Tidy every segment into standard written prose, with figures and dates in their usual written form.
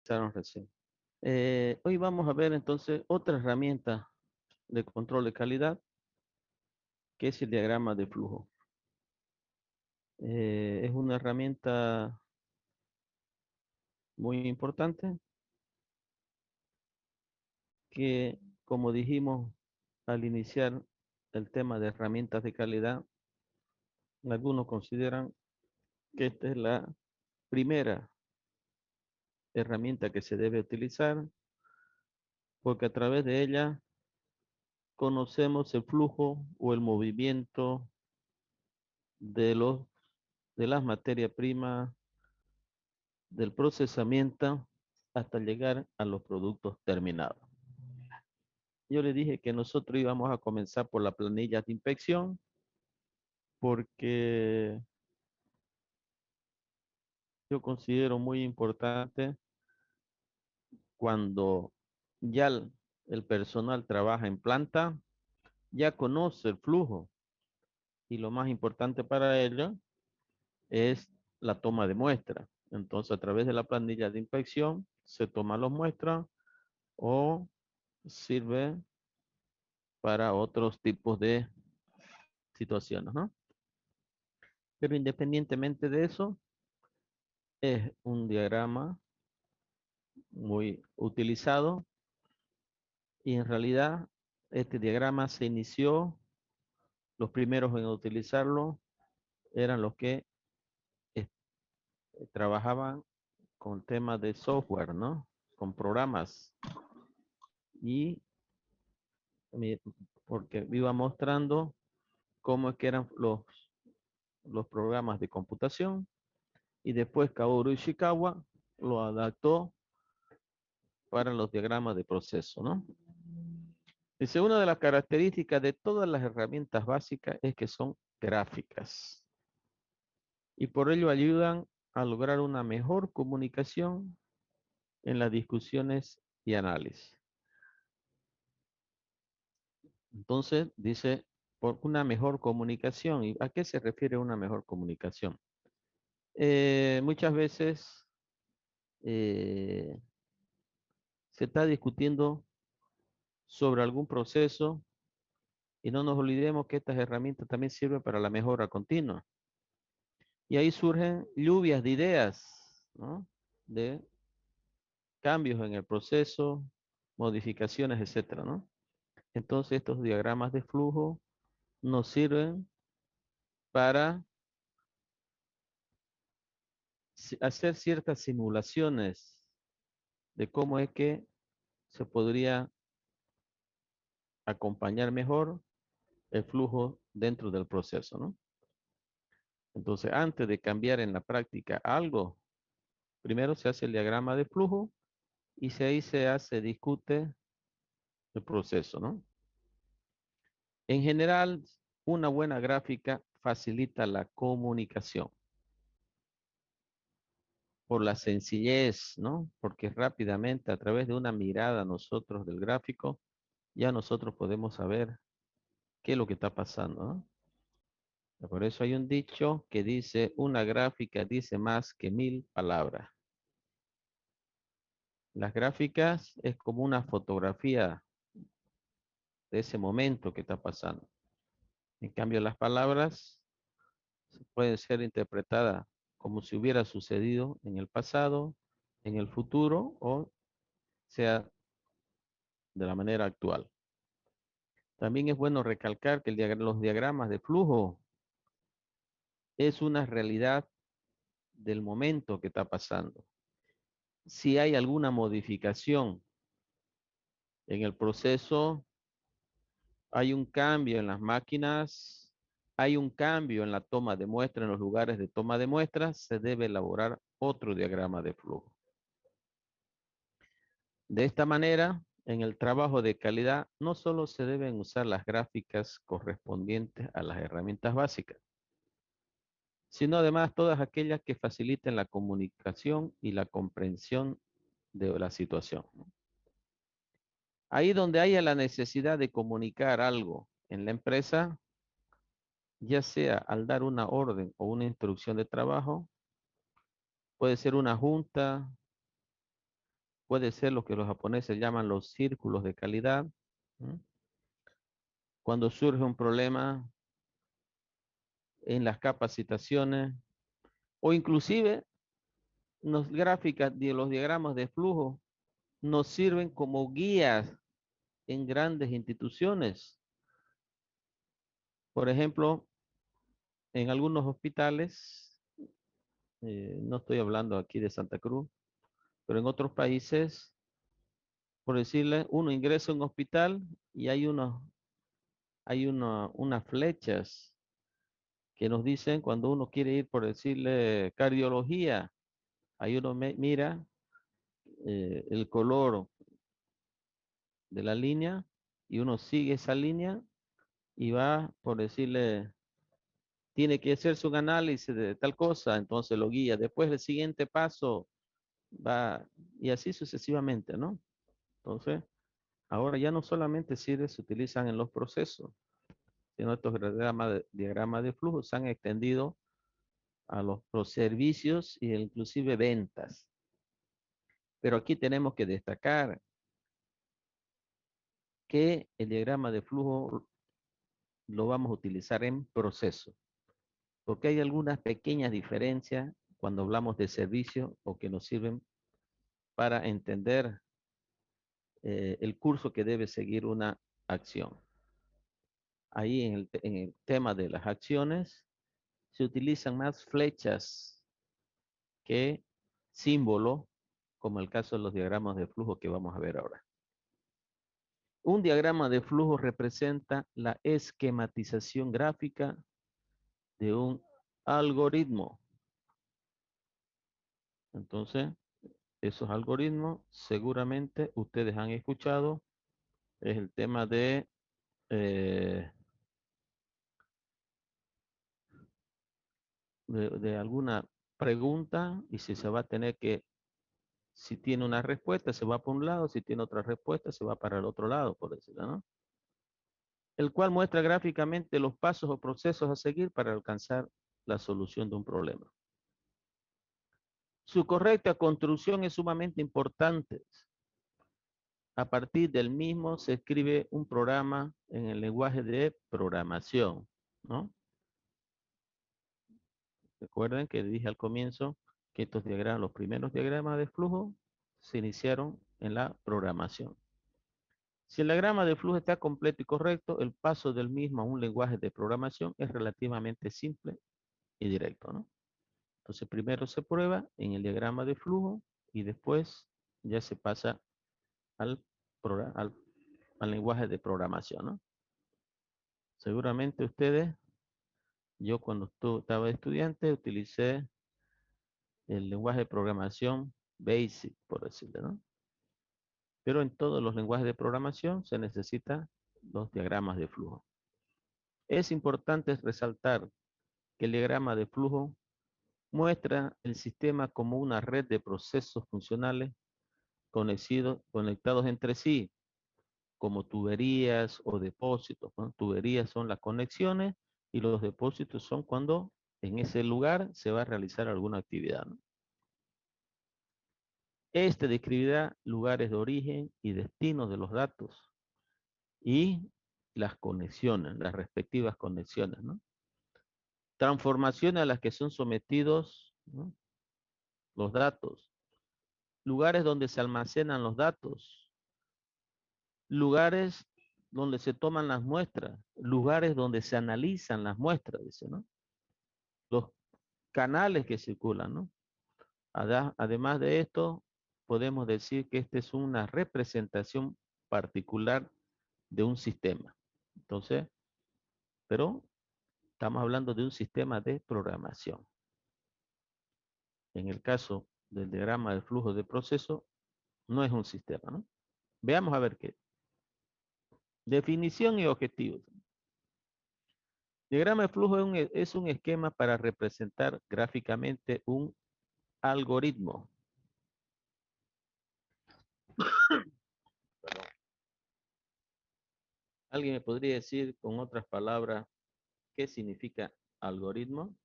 empezaron recién. Hoy vamos a ver entonces otra herramienta de control de calidad, que es el diagrama de flujo. Es una herramienta muy importante que, como dijimos al iniciar el tema de herramientas de calidad, algunos consideran que esta es la primera herramienta que se debe utilizar porque a través de ella conocemos el flujo o el movimiento de de las materias primas, del procesamiento hasta llegar a los productos terminados. Yo le dije que nosotros íbamos a comenzar por la planilla de inspección porque yo considero muy importante cuando ya el personal trabaja en planta, ya conoce el flujo y lo más importante para ello es la toma de muestras. Entonces, a través de la planilla de inspección se toman las muestras o sirve para otros tipos de situaciones, ¿no? Pero independientemente de eso, es un diagrama muy utilizado y en realidad este diagrama se inició, los primeros en utilizarlo eran los que eh, trabajaban con temas de software, ¿no? Con programas y mi- porque iba mostrando cómo es que eran los programas de computación y después Kaoru Ishikawa lo adaptó para los diagramas de proceso, ¿no? Dice, una de las características de todas las herramientas básicas es que son gráficas y por ello ayudan a lograr una mejor comunicación en las discusiones y análisis. Entonces, dice, por una mejor comunicación. ¿Y a qué se refiere una mejor comunicación? Muchas veces eh, se está discutiendo sobre algún proceso y no nos olvidemos que estas herramientas también sirven para la mejora continua. Y ahí surgen lluvias de ideas, ¿no? De cambios en el proceso, modificaciones, etcétera, ¿no? Entonces estos diagramas de flujo nos sirven para hacer ciertas simulaciones de cómo es que se podría acompañar mejor el flujo dentro del proceso, ¿no? Entonces, antes de cambiar en la práctica algo, primero se hace el diagrama de flujo y ahí discute el proceso, ¿no? En general, una buena gráfica facilita la comunicación por la sencillez, ¿no? Porque rápidamente a través de una mirada nosotros del gráfico, ya nosotros podemos saber qué es lo que está pasando, ¿no? Por eso hay un dicho que dice, una gráfica dice más que 1000 palabras. Las gráficas es como una fotografía de ese momento que está pasando. En cambio, las palabras pueden ser interpretadas como si hubiera sucedido en el pasado, en el futuro o sea de la manera actual. También es bueno recalcar que los diagramas de flujo es una realidad del momento que está pasando. Si hay alguna modificación en el proceso, hay un cambio en las máquinas, hay un cambio en la toma de muestras, en los lugares de toma de muestras, se debe elaborar otro diagrama de flujo. De esta manera, en el trabajo de calidad, no solo se deben usar las gráficas correspondientes a las herramientas básicas, sino además todas aquellas que faciliten la comunicación y la comprensión de la situación. Ahí donde haya la necesidad de comunicar algo en la empresa, ya sea al dar una orden o una instrucción de trabajo, puede ser una junta, puede ser lo que los japoneses llaman los círculos de calidad. ¿Mm? Cuando surge un problema en las capacitaciones o inclusive los gráficas de los diagramas de flujo nos sirven como guías en grandes instituciones. Por ejemplo, en algunos hospitales, no estoy hablando aquí de Santa Cruz, pero en otros países, por decirle, uno ingresa a un hospital y unas flechas que nos dicen cuando uno quiere ir, por decirle, cardiología, ahí uno mira el color de la línea y uno sigue esa línea y va, por decirle, tiene que hacerse un análisis de tal cosa, entonces lo guía. Después el siguiente paso va, y así sucesivamente, ¿no? Entonces, ahora ya no solamente sirve, se utilizan en los procesos, sino estos diagramas de flujo se han extendido a los servicios e inclusive ventas. Pero aquí tenemos que destacar que el diagrama de flujo lo vamos a utilizar en proceso, porque hay algunas pequeñas diferencias cuando hablamos de servicio o que nos sirven para entender el curso que debe seguir una acción. Ahí en el tema de las acciones se utilizan más flechas que símbolos, como el caso de los diagramas de flujo que vamos a ver ahora. Un diagrama de flujo representa la esquematización gráfica de un algoritmo. Entonces, esos algoritmos seguramente ustedes han escuchado. Es el tema eh, de alguna pregunta y si se va a tener que, si tiene una respuesta, se va para un lado, si tiene otra respuesta, se va para el otro lado, por decirlo, ¿no? El cual muestra gráficamente los pasos o procesos a seguir para alcanzar la solución de un problema. Su correcta construcción es sumamente importante. A partir del mismo se escribe un programa en el lenguaje de programación, ¿no? Recuerden que dije al comienzo que estos diagramas, los primeros diagramas de flujo, se iniciaron en la programación. Si el diagrama de flujo está completo y correcto, el paso del mismo a un lenguaje de programación es relativamente simple y directo, ¿no? Entonces primero se prueba en el diagrama de flujo y después ya se pasa al, al, al lenguaje de programación, ¿no? Seguramente ustedes, yo cuando estaba estudiante utilicé el lenguaje de programación BASIC, por decirlo, ¿no? Pero en todos los lenguajes de programación se necesitan los diagramas de flujo. Es importante resaltar que el diagrama de flujo muestra el sistema como una red de procesos funcionales conectados entre sí, como tuberías o depósitos, ¿no? Tuberías son las conexiones y los depósitos son cuando en ese lugar se va a realizar alguna actividad, ¿no? Este describirá lugares de origen y destino de los datos y las conexiones, las respectivas conexiones, ¿no? Transformaciones a las que son sometidos, ¿no?, los datos, lugares donde se almacenan los datos, lugares donde se toman las muestras, lugares donde se analizan las muestras, dice, ¿no? Los canales que circulan, ¿no? Además de esto, podemos decir que esta es una representación particular de un sistema. Entonces, pero estamos hablando de un sistema de programación. En el caso del diagrama de flujo de proceso, no es un sistema, ¿no? Veamos a ver qué. Definición y objetivos. Diagrama de flujo es un esquema para representar gráficamente un algoritmo. Perdón. ¿Alguien me podría decir con otras palabras qué significa algoritmo?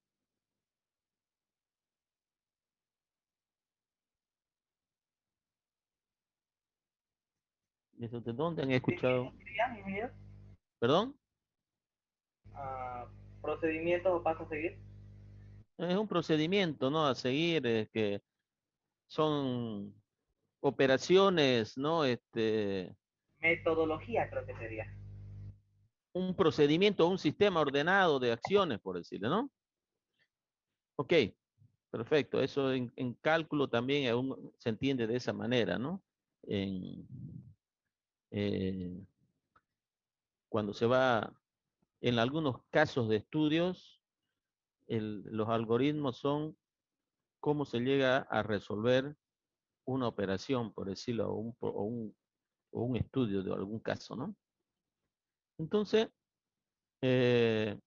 ¿Eso de dónde han ¿Procedimientos escuchado? serían, ingeniero? ¿Perdón? Ah, ¿procedimientos o pasos a seguir? Es un procedimiento, ¿no? A seguir, que son operaciones, ¿no? Metodología creo que sería. Un procedimiento, un sistema ordenado de acciones, por decirlo, ¿no? Ok, perfecto. Eso en cálculo también aún se entiende de esa manera, ¿no? En, eh, cuando se va, en algunos casos de estudios, los algoritmos son cómo se llega a resolver una operación, por decirlo, o un estudio de algún caso, ¿no? Entonces, eh,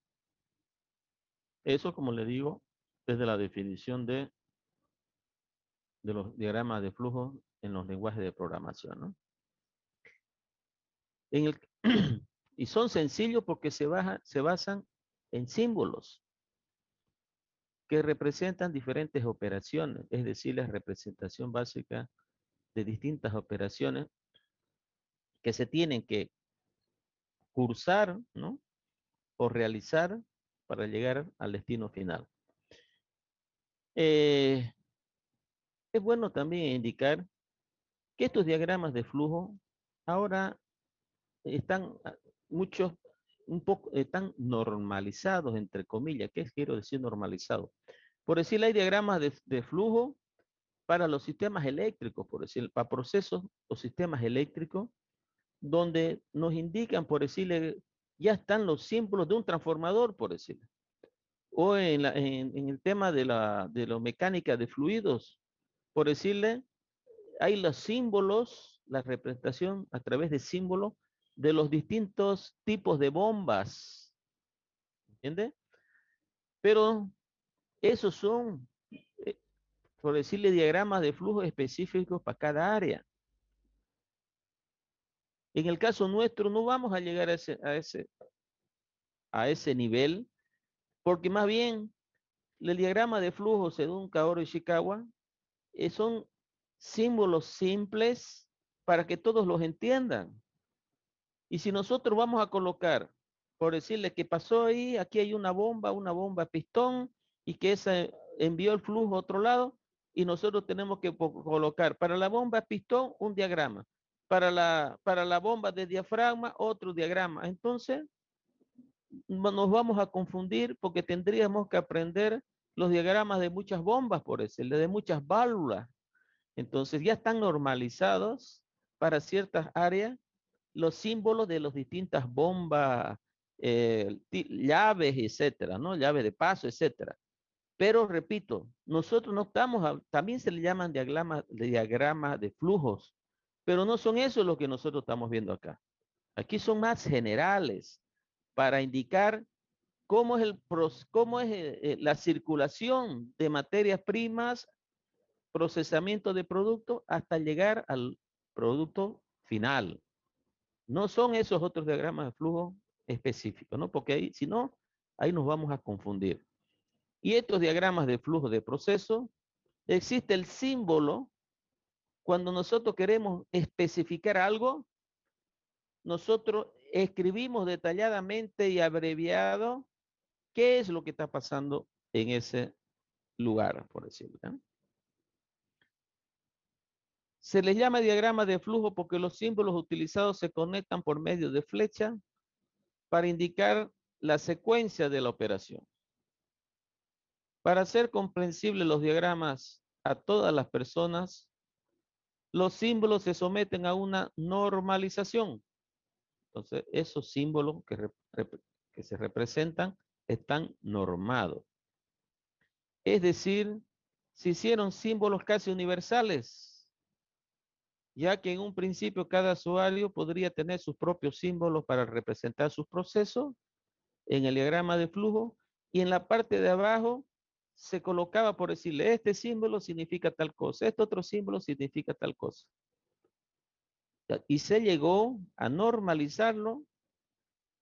eso, como le digo, es de la definición de los diagramas de flujo en los lenguajes de programación, ¿no? En el, y son sencillos porque se basan en símbolos que representan diferentes operaciones, es decir, la representación básica de distintas operaciones que se tienen que cursar, ¿no? O realizar para llegar al destino final. Eh, es bueno también indicar que estos diagramas de flujo ahora están muchos, un poco, están normalizados, entre comillas. ¿Qué quiero decir normalizado? Por decir, hay diagramas de flujo para los sistemas eléctricos, por decir, para procesos o sistemas eléctricos, donde nos indican, por decirle, ya están los símbolos de un transformador, por decirle. O en el tema de la mecánica de fluidos, por decirle, hay los símbolos, la representación a través de símbolos de los distintos tipos de bombas, ¿entiende? Pero esos son, eh, por decirle, diagramas de flujo específicos para cada área. En el caso nuestro no vamos a llegar a ese nivel, porque más bien el diagrama de flujo según Kaoru Ishikawa son símbolos simples para que todos los entiendan. Y si nosotros vamos a colocar, por decirle que pasó ahí, aquí hay una bomba pistón, y que esa envió el flujo a otro lado, y nosotros tenemos que colocar para la bomba pistón un diagrama, para la bomba de diafragma otro diagrama. Entonces, nos vamos a confundir porque tendríamos que aprender los diagramas de muchas bombas, por decirle, de muchas válvulas. Entonces, ya están normalizados para ciertas áreas los símbolos de las distintas bombas, llaves, etcétera, ¿no? Llave de paso, etcétera. Pero repito, nosotros no estamos, también se le llaman diagramas de flujos, pero no son eso lo que nosotros estamos viendo acá. Aquí son más generales para indicar cómo es la circulación de materias primas, procesamiento de productos hasta llegar al producto final. No son esos otros diagramas de flujo específicos, ¿no? Porque ahí, si no, ahí nos vamos a confundir. Y estos diagramas de flujo de proceso, existe el símbolo cuando nosotros queremos especificar algo, nosotros escribimos detalladamente y abreviado qué es lo que está pasando en ese lugar, por decirlo, ¿no? Se les llama diagrama de flujo porque los símbolos utilizados se conectan por medio de flecha para indicar la secuencia de la operación. Para hacer comprensibles los diagramas a todas las personas, los símbolos se someten a una normalización. Entonces, esos símbolos que se representan están normados. Es decir, se hicieron símbolos casi universales, ya que en un principio cada usuario podría tener sus propios símbolos para representar sus procesos en el diagrama de flujo, y en la parte de abajo se colocaba por decirle, este símbolo significa tal cosa, este otro símbolo significa tal cosa. Y se llegó a normalizarlo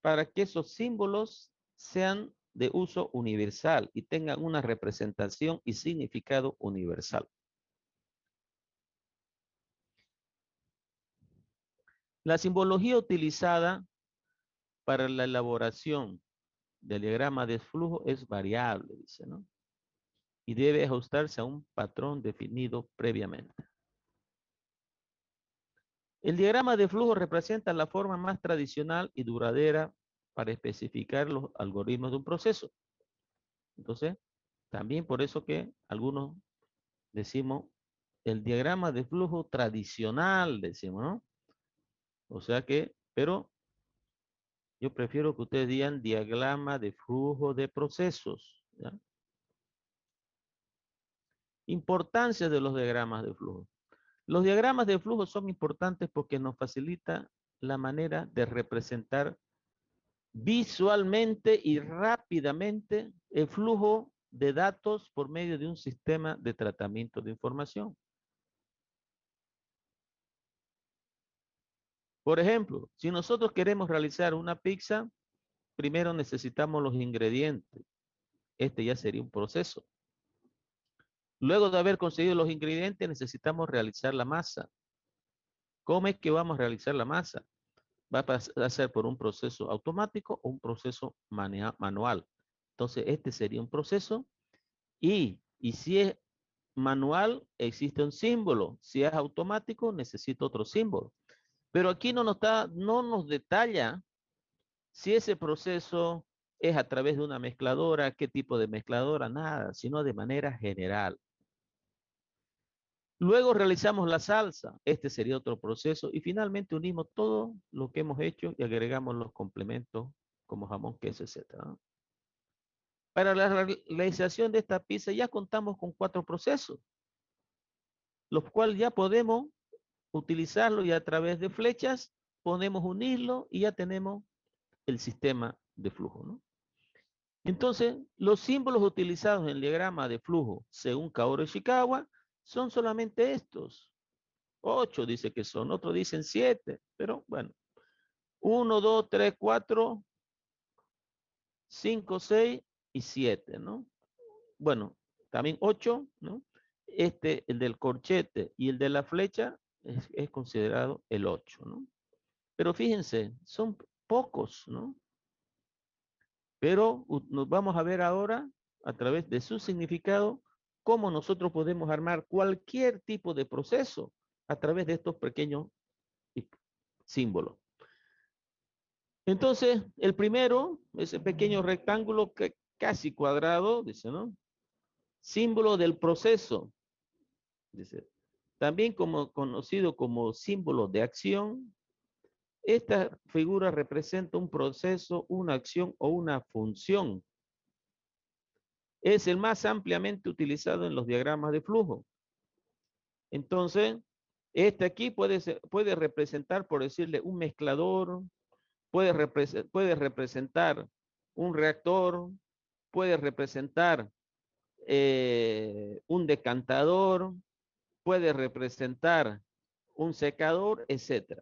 para que esos símbolos sean de uso universal y tengan una representación y significado universal. La simbología utilizada para la elaboración del diagrama de flujo es variable, dice, ¿no? Y debe ajustarse a un patrón definido previamente. El diagrama de flujo representa la forma más tradicional y duradera para especificar los algoritmos de un proceso. Entonces, también por eso que algunos decimos el diagrama de flujo tradicional, decimos, ¿no? O sea que, pero yo prefiero que ustedes digan diagrama de flujo de procesos, ¿ya? Importancia de los diagramas de flujo. Los diagramas de flujo son importantes porque nos facilita la manera de representar visualmente y rápidamente el flujo de datos por medio de un sistema de tratamiento de información. Por ejemplo, si nosotros queremos realizar una pizza, primero necesitamos los ingredientes. Este ya sería un proceso. Luego de haber conseguido los ingredientes, necesitamos realizar la masa. ¿Cómo es que vamos a realizar la masa? Va a ser por un proceso automático o un proceso manual. Entonces, este sería un proceso y si es manual, existe un símbolo. Si es automático, necesita otro símbolo. Pero aquí no nos detalla si ese proceso es a través de una mezcladora, qué tipo de mezcladora, nada, sino de manera general. Luego realizamos la salsa, este sería otro proceso, y finalmente unimos todo lo que hemos hecho y agregamos los complementos como jamón, queso, etc. Para la realización de esta pizza ya contamos con 4 procesos, los cuales ya podemos utilizarlo y a través de flechas podemos unirlo y ya tenemos el sistema de flujo, ¿no? Entonces, los símbolos utilizados en el diagrama de flujo según Kaoru Ishikawa son solamente estos. 8 dice que son, otros dicen 7, pero bueno. 1, 2, 3, 4, 5, 6 y 7, ¿no? Bueno, también 8, ¿no? El del corchete y el de la flecha es considerado el 8, ¿no? Pero fíjense, son pocos, ¿no? Pero nos vamos a ver ahora, a través de su significado, cómo nosotros podemos armar cualquier tipo de proceso a través de estos pequeños símbolos. Entonces, el primero, ese pequeño rectángulo que casi cuadrado, dice, ¿no? Símbolo del proceso, dice. También conocido como símbolo de acción, esta figura representa un proceso, una acción o una función. Es el más ampliamente utilizado en los diagramas de flujo. Entonces, este aquí puede representar, por decirle, un mezclador, puede representar un reactor, puede representar un decantador, puede representar un secador, etcétera.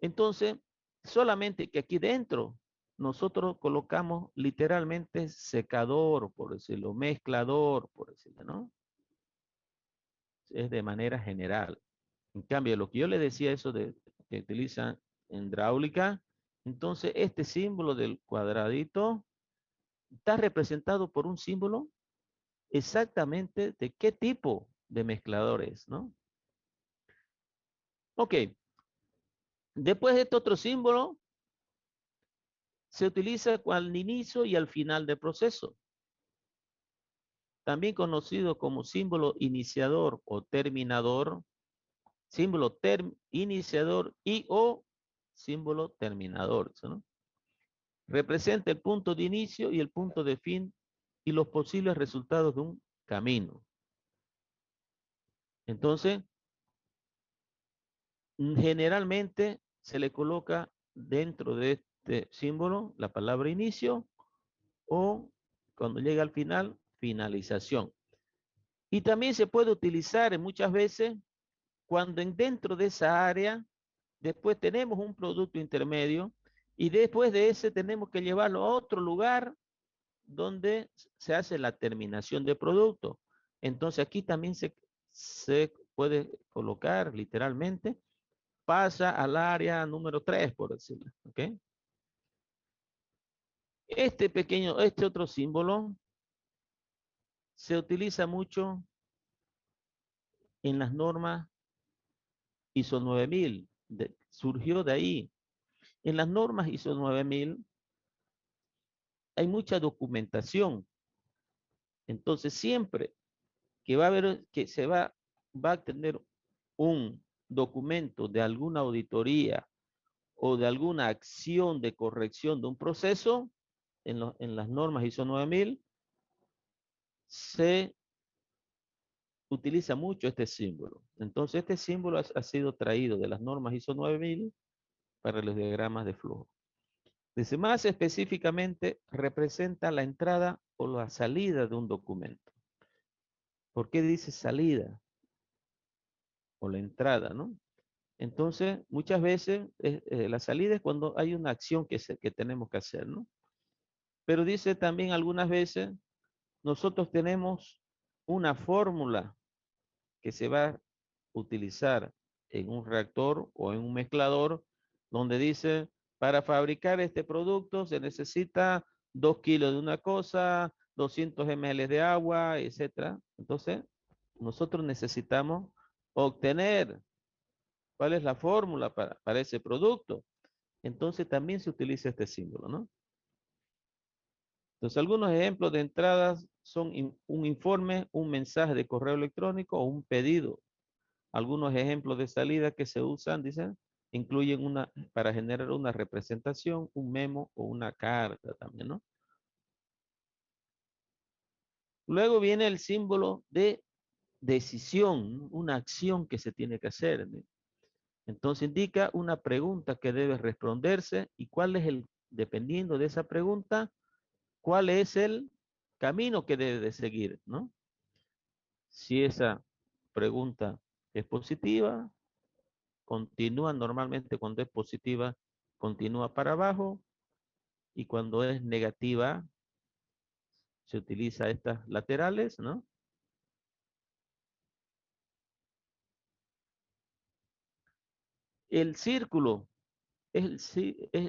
Entonces, solamente que aquí dentro nosotros colocamos literalmente secador, por decirlo, mezclador, por decirlo, ¿no? Es de manera general. En cambio, lo que yo le decía, eso de que utilizan en hidráulica, entonces este símbolo del cuadradito está representado por un símbolo exactamente de qué tipo de mezclador es, ¿no? Ok. Después de este otro símbolo, se utiliza al inicio y al final del proceso. También conocido como símbolo iniciador o terminador, símbolo iniciador y o símbolo terminador, ¿no? Representa el punto de inicio y el punto de fin y los posibles resultados de un camino. Entonces, generalmente se le coloca dentro de este símbolo la palabra inicio o cuando llega al final, finalización. Y también se puede utilizar muchas veces cuando dentro de esa área, después tenemos un producto intermedio y después de ese tenemos que llevarlo a otro lugar donde se hace la terminación de producto. Entonces aquí también se puede colocar literalmente pasa al área número 3, por decirlo. ¿Ok? Este otro símbolo se utiliza mucho en las normas ISO 9000. Surgió de ahí. En las normas ISO 9000 hay mucha documentación. Entonces, siempre que va a haber, que va a tener un documento de alguna auditoría o de alguna acción de corrección de un proceso, en las normas ISO 9000, se utiliza mucho este símbolo. Entonces, este símbolo ha sido traído de las normas ISO 9000 para los diagramas de flujo. Dice, más específicamente, representa la entrada o la salida de un documento. ¿Por qué dice salida o la entrada, no? Entonces, muchas veces la salida es cuando hay una acción que tenemos que hacer, ¿no? Pero dice también algunas veces, nosotros tenemos una fórmula que se va a utilizar en un reactor o en un mezclador, donde dice, para fabricar este producto se necesita 2 kilos de una cosa, 200 ml de agua, etcétera. Entonces, nosotros necesitamos obtener cuál es la fórmula para ese producto. Entonces, también se utiliza este símbolo, ¿no? Entonces, algunos ejemplos de entradas son un informe, un mensaje de correo electrónico o un pedido. Algunos ejemplos de salida que se usan, dicen, incluyen para generar una representación, un memo o una carta también, ¿no? Luego viene el símbolo de decisión, ¿no? Una acción que se tiene que hacer, ¿no? Entonces indica una pregunta que debe responderse y dependiendo de esa pregunta, cuál es el camino que debe de seguir, ¿no? Si esa pregunta es positiva, continúa normalmente. Cuando es positiva, continúa para abajo, y cuando es negativa, se utiliza estas laterales, ¿no? El círculo es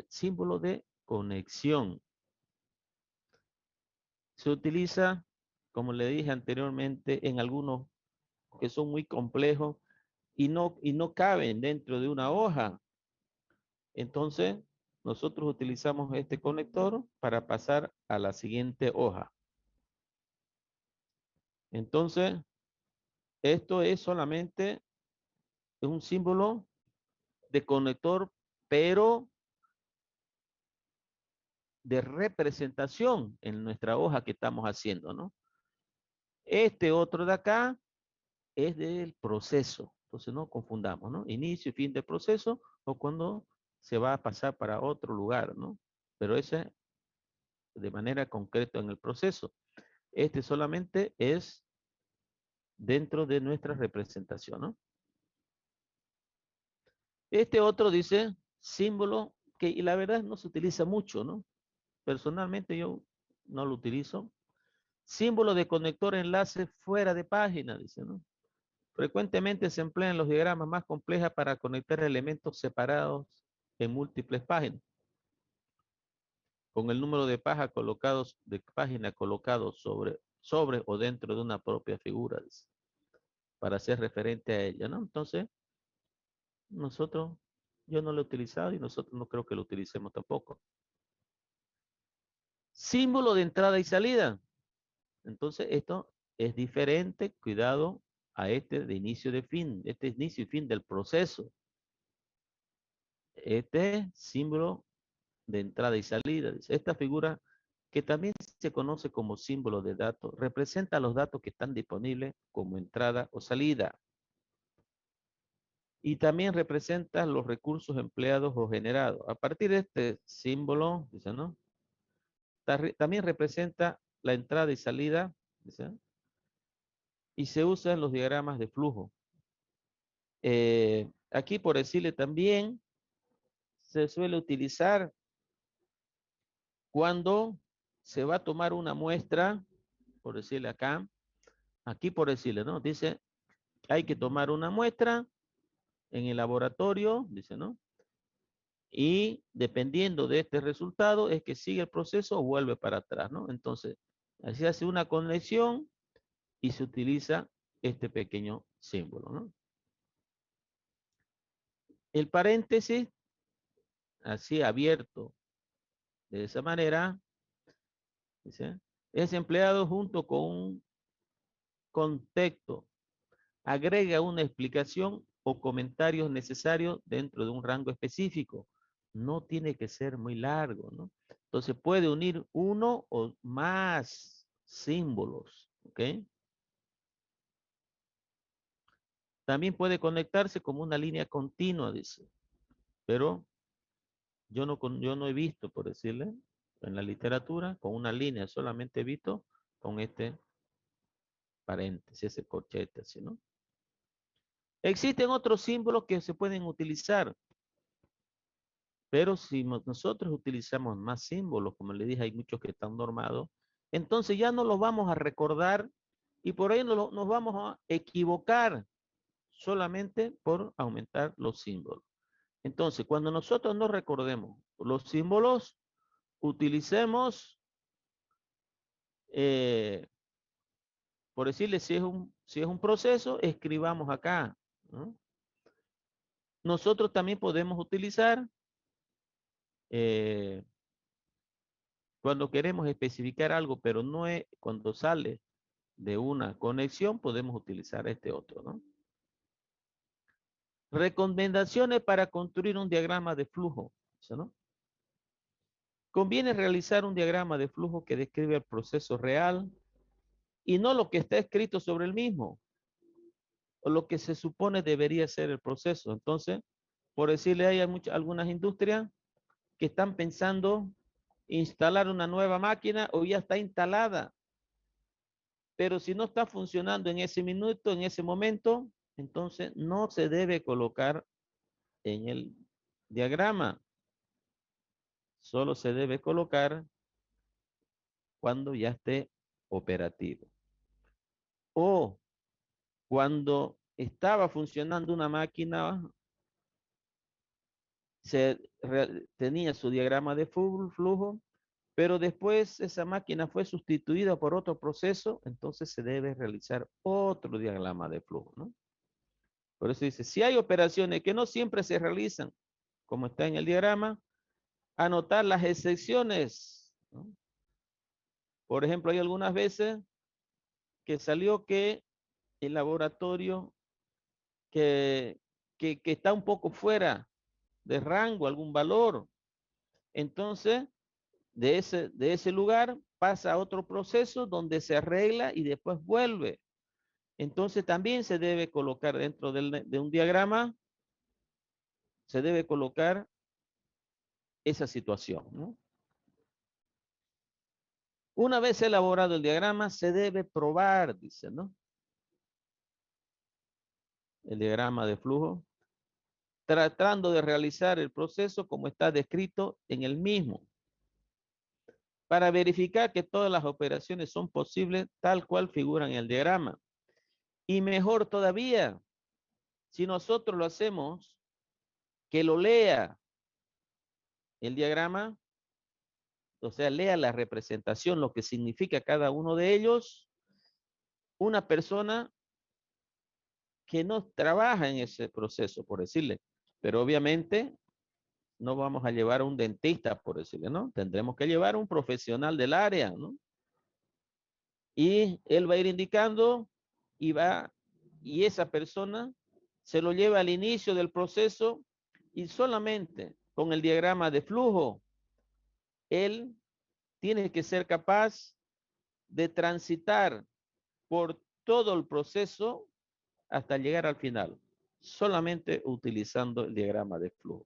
símbolo de conexión. Se utiliza, como le dije anteriormente, en algunos que son muy complejos y no caben dentro de una hoja. Entonces, nosotros utilizamos este conector para pasar a la siguiente hoja. Entonces, esto es solamente un símbolo de conector, pero de representación en nuestra hoja que estamos haciendo, ¿no? Este otro de acá es del proceso. Entonces no confundamos, ¿no? Inicio y fin del proceso o cuando se va a pasar para otro lugar, ¿no? Pero ese de manera concreta en el proceso. Este solamente es dentro de nuestra representación, ¿no? Este otro dice símbolo que y la verdad no se utiliza mucho, ¿no? Personalmente yo no lo utilizo. Símbolo de conector enlace fuera de página, dice, ¿no? Frecuentemente se emplea en los diagramas más complejos para conectar elementos separados en múltiples páginas, con el número de página colocados sobre o dentro de una propia figura, dice, para hacer referente a ella, ¿no? Entonces, nosotros, yo no lo he utilizado y nosotros no creo que lo utilicemos tampoco. Símbolo de entrada y salida. Entonces, esto es diferente, cuidado, a este de inicio de fin, este es inicio y fin del proceso. Este símbolo de entrada y salida. Esta figura, que también se conoce como símbolo de datos, representa los datos que están disponibles como entrada o salida. Y también representa los recursos empleados o generados. A partir de este símbolo, dice, ¿no? También representa la entrada y salida, dice, y se usa en los diagramas de flujo. Aquí, por decirle también, se suele utilizar cuando se va a tomar una muestra, por decirle acá, aquí por decirle, ¿no? Dice, hay que tomar una muestra en el laboratorio, dice, ¿no? Y dependiendo de este resultado es que sigue el proceso o vuelve para atrás, ¿no? Entonces, así hace una conexión y se utiliza este pequeño símbolo, ¿no? El paréntesis, así abierto de esa manera, dice, es empleado junto con un contexto, agrega una explicación o comentarios necesarios dentro de un rango específico. No tiene que ser muy largo, ¿no? Entonces puede unir uno o más símbolos, ¿ok? También puede conectarse como una línea continua, dice, pero yo no he visto, por decirle, en la literatura, con una línea, solamente he visto con este paréntesis, ese corchete, así, ¿no? Existen otros símbolos que se pueden utilizar, pero si nosotros utilizamos más símbolos, como le dije, hay muchos que están normados, entonces ya no los vamos a recordar y por ahí nos vamos a equivocar solamente por aumentar los símbolos. Entonces, cuando nosotros no recordemos los símbolos, utilicemos, eh, por decirle, si es un proceso, escribamos acá, ¿no? Nosotros también podemos utilizar, eh, cuando queremos especificar algo, pero no es cuando sale de una conexión, podemos utilizar este otro, ¿no? Recomendaciones para construir un diagrama de flujo, ¿no? Conviene realizar un diagrama de flujo que describe el proceso real y no lo que está escrito sobre el mismo, o lo que se supone debería ser el proceso. Entonces, por decirle, hay algunas industrias que están pensando instalar una nueva máquina o ya está instalada, pero si no está funcionando en ese minuto, en ese momento, entonces no se debe colocar en el diagrama, solo se debe colocar cuando ya esté operativo. O cuando estaba funcionando una máquina, tenía su diagrama de flujo, pero después esa máquina fue sustituida por otro proceso, entonces se debe realizar otro diagrama de flujo, ¿no? Por eso dice, si hay operaciones que no siempre se realizan, como está en el diagrama, anotar las excepciones, ¿no? Por ejemplo, hay algunas veces que salió que el laboratorio que, que está un poco fuera de rango, algún valor, entonces de ese lugar pasa a otro proceso donde se arregla y después vuelve. Entonces también se debe colocar dentro de un diagrama, se debe colocar esa situación, ¿no? Una vez elaborado el diagrama, se debe probar, dice, ¿no? El diagrama de flujo, tratando de realizar el proceso como está descrito en el mismo, para verificar que todas las operaciones son posibles tal cual figuran en el diagrama. Y mejor todavía, si nosotros lo hacemos, que lo lea el diagrama, o sea, lea la representación, lo que significa cada uno de ellos, una persona que no trabaja en ese proceso, por decirle. Pero obviamente no vamos a llevar a un dentista, por decirle, ¿no? Tendremos que llevar a un profesional del área, ¿no? Y él va a ir indicando y esa persona se lo lleva al inicio del proceso y solamente con el diagrama de flujo, él tiene que ser capaz de transitar por todo el proceso hasta llegar al final, solamente utilizando el diagrama de flujo.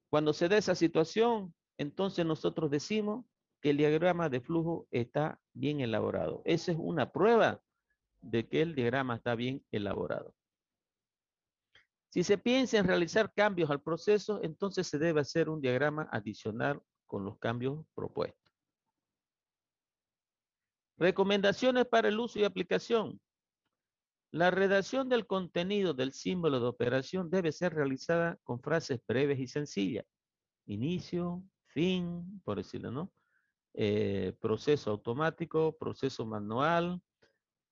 Cuando se da esa situación, entonces nosotros decimos que el diagrama de flujo está bien elaborado. Esa es una prueba de que el diagrama está bien elaborado. Si se piensa en realizar cambios al proceso, entonces se debe hacer un diagrama adicional con los cambios propuestos. Recomendaciones para el uso y aplicación. La redacción del contenido del símbolo de operación debe ser realizada con frases breves y sencillas. Inicio, fin, por decirlo, ¿no? Proceso automático, proceso manual,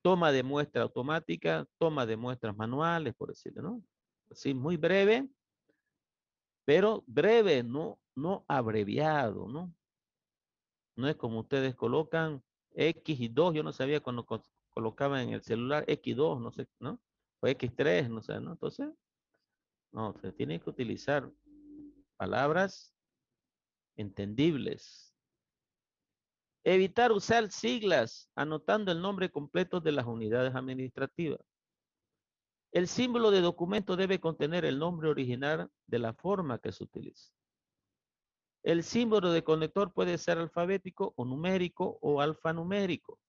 toma de muestra automática, toma de muestras manuales, por decirlo, ¿no? Así, muy breve, pero breve, no abreviado, ¿no? No es como ustedes colocan X y 2, yo no sabía cuando colocaban en el celular X2, no sé, ¿no? O X3, no sé, ¿no? Entonces, no, se tiene que utilizar palabras entendibles. Evitar usar siglas anotando el nombre completo de las unidades administrativas. El símbolo de documento debe contener el nombre original de la forma que se utiliza. El símbolo de conector puede ser alfabético o numérico o alfanumérico,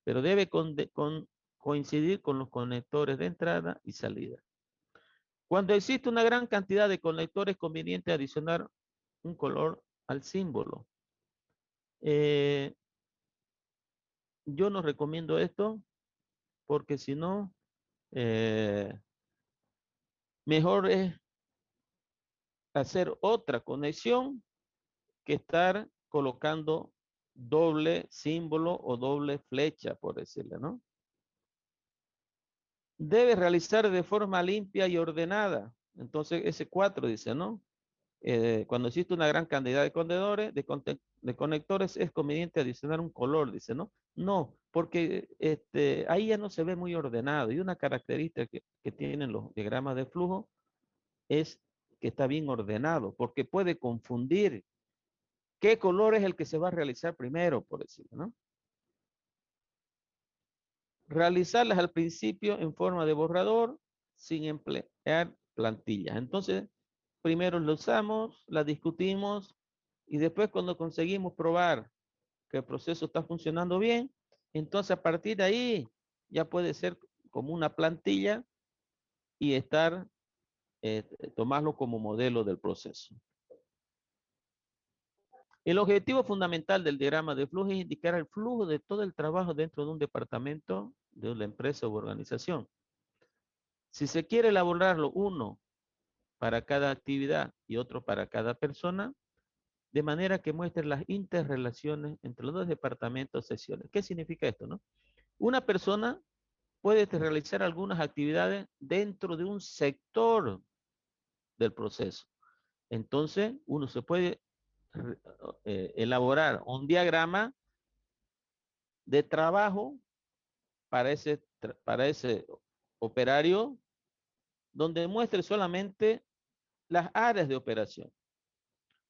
pero debe coincidir con los conectores de entrada y salida. Cuando existe una gran cantidad de conectores, es conveniente adicionar un color al símbolo. Eh, yo no recomiendo esto porque si no, eh, mejor es hacer otra conexión que estar colocando doble símbolo o doble flecha, por decirle, ¿no? Debe realizar de forma limpia y ordenada. Entonces, ese 4 dice, ¿no? Cuando existe una gran cantidad de conectores, de conectores, es conveniente adicionar un color, dice, ¿no? No, porque ahí ya no se ve muy ordenado. Y una característica que tienen los diagramas de flujo es que está bien ordenado, porque puede confundir qué color es el que se va a realizar primero, por decirlo, ¿no? Realizarlas al principio en forma de borrador sin emplear plantillas. Entonces, primero lo usamos, la discutimos y después cuando conseguimos probar que el proceso está funcionando bien, entonces a partir de ahí ya puede ser como una plantilla y tomarlo como modelo del proceso. El objetivo fundamental del diagrama de flujo es indicar el flujo de todo el trabajo dentro de un departamento de la empresa u organización. Si se quiere elaborarlo uno para cada actividad y otro para cada persona, de manera que muestre las interrelaciones entre los dos departamentos o sesiones. ¿Qué significa esto, no? Una persona puede realizar algunas actividades dentro de un sector del proceso. Entonces, uno se puede elaborar un diagrama de trabajo para ese operario donde muestre solamente las áreas de operación.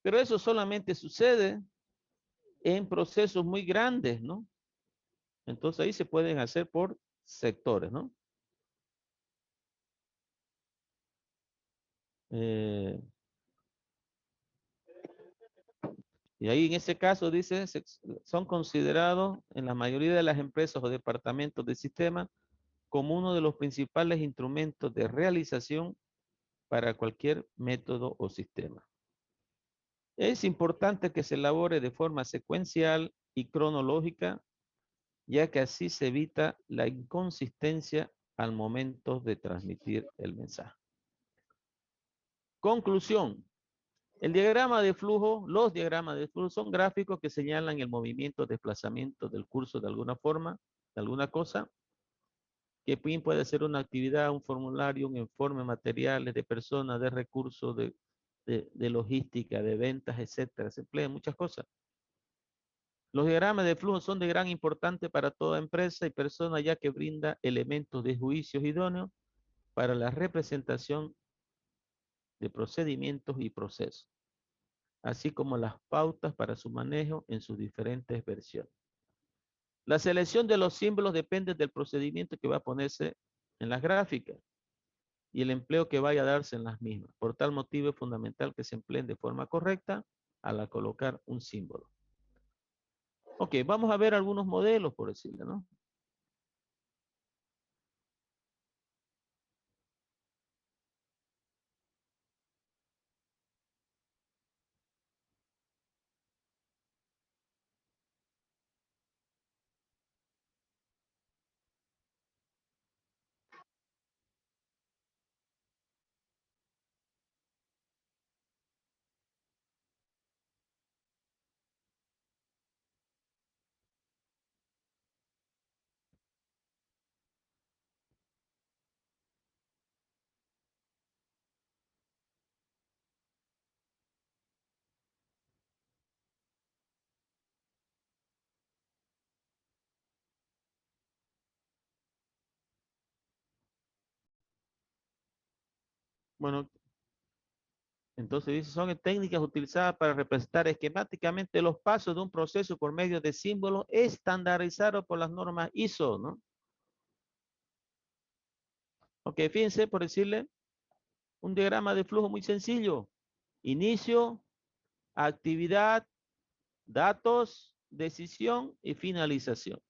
Pero eso solamente sucede en procesos muy grandes, ¿no? Entonces ahí se pueden hacer por sectores, ¿no? Eh, y ahí en ese caso dice, son considerados en la mayoría de las empresas o departamentos de sistema como uno de los principales instrumentos de realización para cualquier método o sistema. Es importante que se elabore de forma secuencial y cronológica, ya que así se evita la inconsistencia al momento de transmitir el mensaje. Conclusión. El diagrama de flujo, los diagramas de flujo son gráficos que señalan el movimiento, desplazamiento del curso de alguna forma, de alguna cosa, que bien puede ser una actividad, un formulario, un informe, materiales de personas, de recursos, de logística, de ventas, etcétera. Se emplean muchas cosas. Los diagramas de flujo son de gran importancia para toda empresa y persona, ya que brinda elementos de juicios idóneos para la representación de procedimientos y procesos, así como las pautas para su manejo en sus diferentes versiones. La selección de los símbolos depende del procedimiento que va a ponerse en las gráficas y el empleo que vaya a darse en las mismas. Por tal motivo es fundamental que se empleen de forma correcta al colocar un símbolo. Ok, vamos a ver algunos modelos, por decirlo, ¿no? Bueno, entonces dice, son técnicas utilizadas para representar esquemáticamente los pasos de un proceso por medio de símbolos estandarizados por las normas ISO, ¿no? Ok, fíjense, por decirle, un diagrama de flujo muy sencillo. Inicio, actividad, datos, decisión y finalización.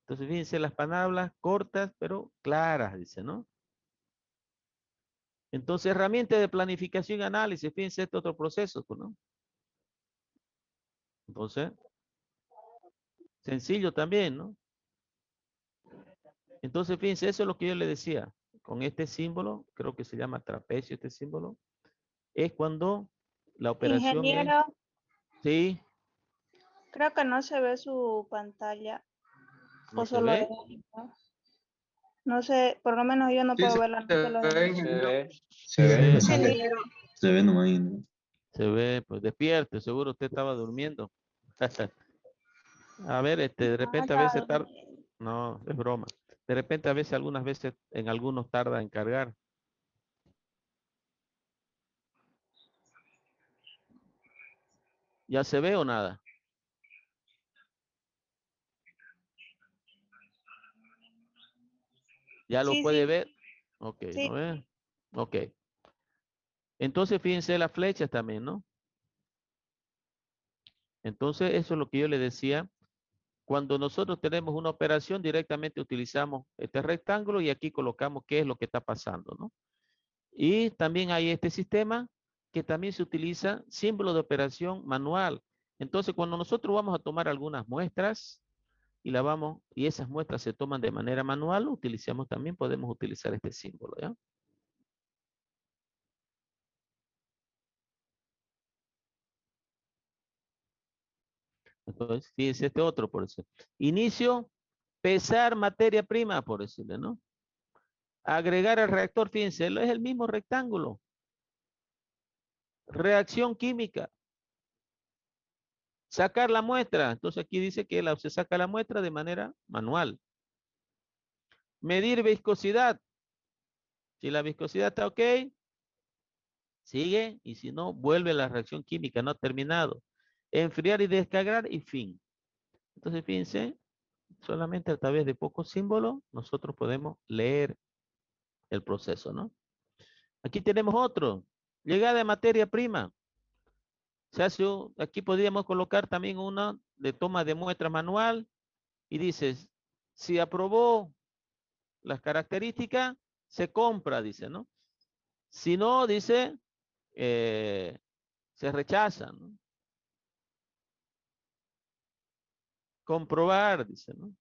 Entonces, fíjense las palabras cortas, pero claras, dice, ¿no? Entonces, herramienta de planificación y análisis, fíjense este otro proceso, ¿no? Entonces, sencillo también, ¿no? Entonces, fíjense, eso es lo que yo le decía. Con este símbolo, creo que se llama trapecio este símbolo, es cuando la operación es, Ingeniero, sí, creo que no se ve su pantalla no o se solo de ve. él, ¿no? No sé, por lo menos yo no Sí, puedo verla, no sé lo demás. Se ve. se Se ve, ve, se ve. Se ve nomás ahí, ¿no? se ve, pues despierte, seguro usted estaba durmiendo. A ver, de No, repente a estaba veces tarda, durmiendo. no, es broma. De repente a veces, algunas veces, en algunos tarda en cargar. ¿Ya se ve o nada? ¿Ya lo Sí, puede sí, ver? Ok, ¿no sí. ve? Ok. Entonces, fíjense las flechas también, ¿no? Entonces, eso es lo que yo le decía. Cuando nosotros tenemos una operación, directamente utilizamos este rectángulo y aquí colocamos qué es lo que está pasando, ¿no? Y también hay este sistema que también se utiliza símbolo de operación manual. Entonces, cuando nosotros vamos a tomar algunas muestras y esas muestras se toman de manera manual, utilizamos también, podemos utilizar este símbolo, ¿ya? Entonces, fíjense este otro, por decirlo. Inicio, pesar materia prima, por decirle, ¿no? Agregar al reactor, fíjense, es el mismo rectángulo. Reacción química. Sacar la muestra. Entonces aquí dice que se saca la muestra de manera manual. Medir viscosidad. Si la viscosidad está ok, sigue. Y si no, vuelve a la reacción química. No ha terminado. Enfriar y descargar y fin. Entonces fíjense, solamente a través de pocos símbolos nosotros podemos leer el proceso, ¿no? Aquí tenemos otro. Llegada de materia prima. Se hace, aquí podríamos colocar también una de toma de muestra manual y dices, si aprobó las características, se compra, dice, ¿no? Si no, dice, eh, se rechaza, ¿no? Comprobar, dice, ¿no?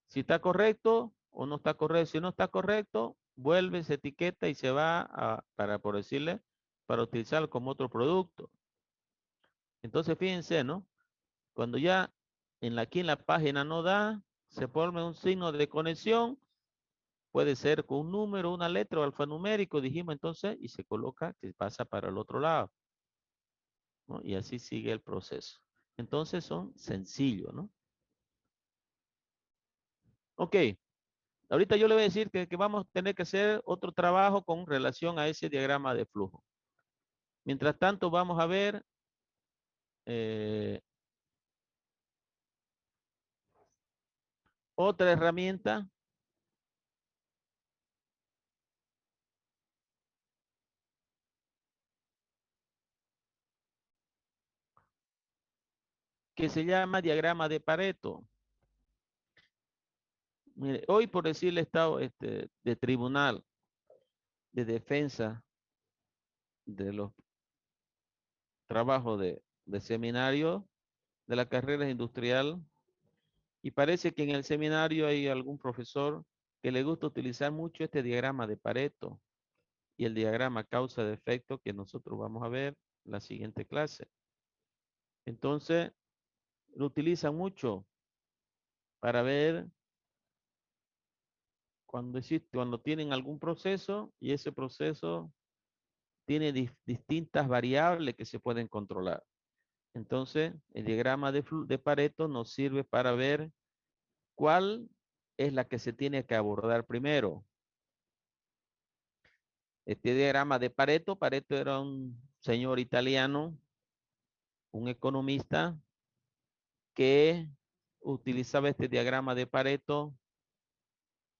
Si está correcto o no está correcto. Si no está correcto, vuelve, se etiqueta y se va para, por decirle, para utilizarlo como otro producto. Entonces, fíjense, ¿no? Cuando ya aquí en la página no da, se pone un signo de conexión, puede ser con un número, una letra o alfanumérico, dijimos entonces, y se coloca que pasa para el otro lado, ¿no? Y así sigue el proceso. Entonces son sencillos, ¿no? Ok, ahorita yo le voy a decir que vamos a tener que hacer otro trabajo con relación a ese diagrama de flujo. Mientras tanto, vamos a ver eh, otra herramienta que se llama diagrama de Pareto. Mire, hoy por decirle estado de tribunal de defensa de los trabajos de seminario de la carrera industrial y parece que en el seminario hay algún profesor que le gusta utilizar mucho este diagrama de Pareto y el diagrama causa de efecto que nosotros vamos a ver en la siguiente clase. Entonces, lo utilizan mucho para ver cuando tienen algún proceso y ese proceso tiene distintas variables que se pueden controlar. Entonces, el diagrama de Pareto nos sirve para ver cuál es la que se tiene que abordar primero. Este diagrama de Pareto. Pareto era un señor italiano, un economista que utilizaba este diagrama de Pareto